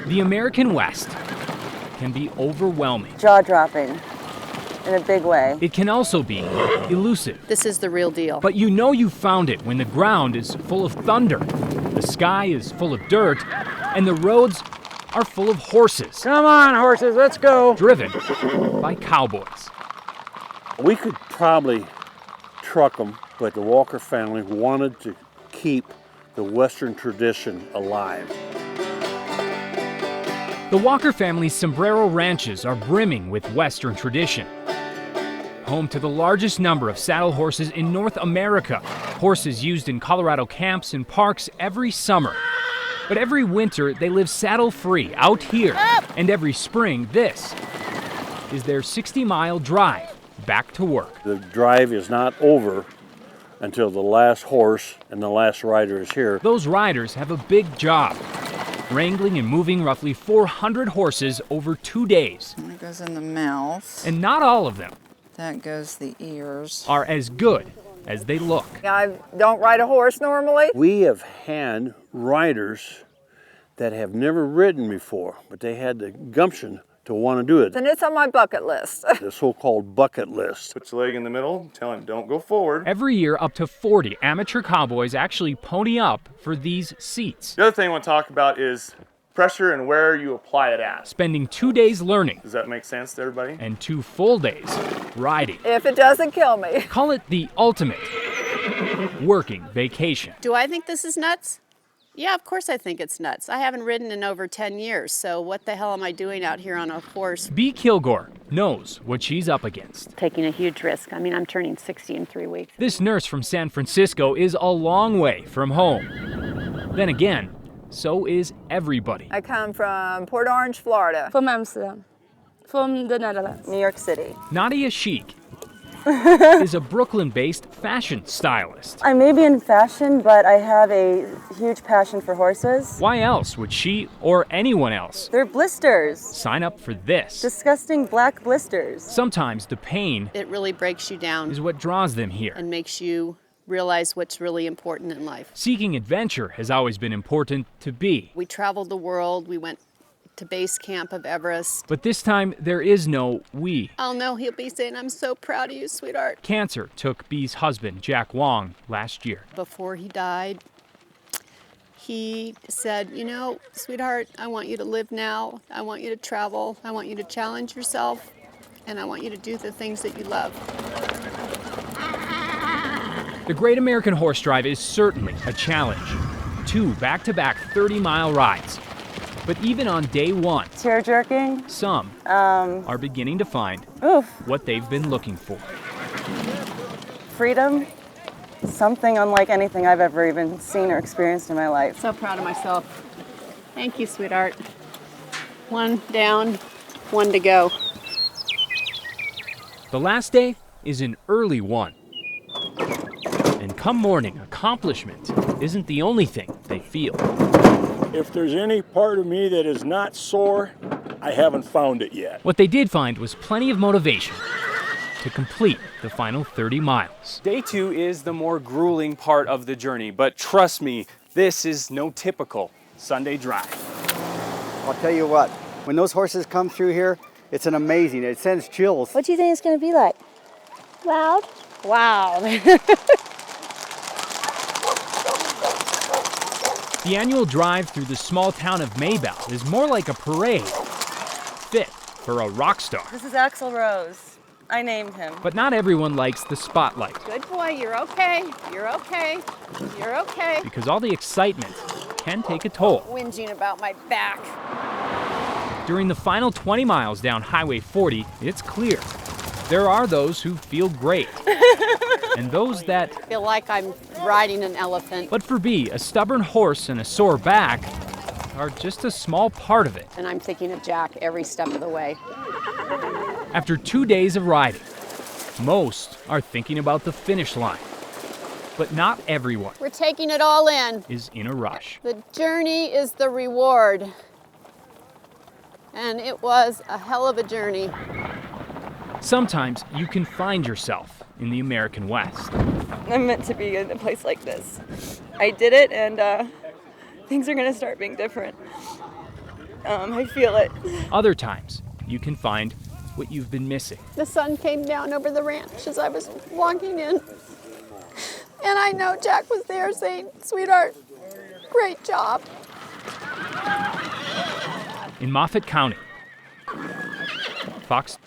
The American West can be overwhelming. Jaw-dropping in a big way. It can also be elusive. This is the real deal. But you know you found it when the ground is full of thunder, the sky is full of dirt, and the roads are full of horses. Come on, horses, let's go. Driven by cowboys. We could probably truck them, but the Walker family wanted to keep the Western tradition alive. The Walker family's sombrero ranches are brimming with Western tradition. Home to the largest number of saddle horses in North America. Horses used in Colorado camps and parks every summer. But every winter, they live saddle-free out here. And every spring, this is their 60-mile drive back to work. The drive is not over until the last horse and the last rider is here. Those riders have a big job, wrangling and moving roughly 400 horses over 2 days. That goes in the mouth. And not all of them That goes the ears. are as good as they look. I don't ride a horse normally. We have had riders that have never ridden before, but they had the gumption to want to do it. And it's on my bucket list. The so-called bucket list. Put your leg in the middle, tell him don't go forward. Every year, up to 40 amateur cowboys actually pony up for these seats, The other thing I want to talk about is pressure and where you apply it at. spending 2 days learning Does that make sense to everybody? and 2 full days riding. If it doesn't kill me. Call it the ultimate working vacation. Do I think this is nuts? Yeah, of course I think it's nuts. I haven't ridden in over 10 years, so what the hell am I doing out here on a horse? Bea Kilgore knows what she's up against. Taking a huge risk. I mean, I'm turning 60 in 3 weeks. This nurse from San Francisco is a long way from home. Then again, so is everybody. I come from Port Orange, Florida. From Amsterdam, from the Netherlands. New York City. Nadia Sheik is a Brooklyn-based fashion stylist. I may be in fashion, but I have a huge passion for horses. Why else would she or anyone else They're blisters. sign up for this? Disgusting black blisters. Sometimes the pain It really breaks you down is what draws them here. and makes you realize what's really important in life. Seeking adventure has always been important to Bea. We traveled the world. We went to base camp of Everest. But this time, there is no we. I'll know he'll be saying, I'm so proud of you, sweetheart. Cancer took Bea's husband, Jack Wong, last year. Before he died, he said, you know, sweetheart, I want you to live now. I want you to travel. I want you to challenge yourself. And I want you to do the things that you love. The Great American Horse Drive is certainly a challenge. 2 back-to-back 30-mile rides. But even on day 1, Chair jerking. some are beginning to find what they've been looking for. Freedom. Something unlike anything I've ever even seen or experienced in my life. So proud of myself. Thank you, sweetheart. 1 down, 1 to go. The last day is an early one. And come morning, accomplishment isn't the only thing they feel. If there's any part of me that is not sore, I haven't found it yet. What they did find was plenty of motivation to complete the final 30 miles. Day 2 is the more grueling part of the journey, but trust me, this is no typical Sunday drive. I'll tell you what, when those horses come through here, it's an amazing, it sends chills. What do you think it's going to be like? Loud? Wow. The annual drive through the small town of Maybelle is more like a parade, fit for a rock star. This is Axl Rose. I named him. But not everyone likes the spotlight, Good boy, you're okay. You're okay. You're okay. because all the excitement can take a toll. Whinging about my back. During the final 20 miles down Highway 40, it's clear there are those who feel great, and those that... I feel like I'm riding an elephant. But for Bea, a stubborn horse and a sore back are just a small part of it. And I'm thinking of Jack every step of the way. After 2 days of riding, most are thinking about the finish line. But not everyone We're taking it all in. is in a rush. The journey is the reward. And it was a hell of a journey. Sometimes you can find yourself in the American West. I'm meant to be in a place like this. I did it, and things are going to start being different. I feel it. Other times, you can find what you've been missing. The sun came down over the ranch as I was walking in. And I know Jack was there saying, "Sweetheart, great job." In Moffat County, Fox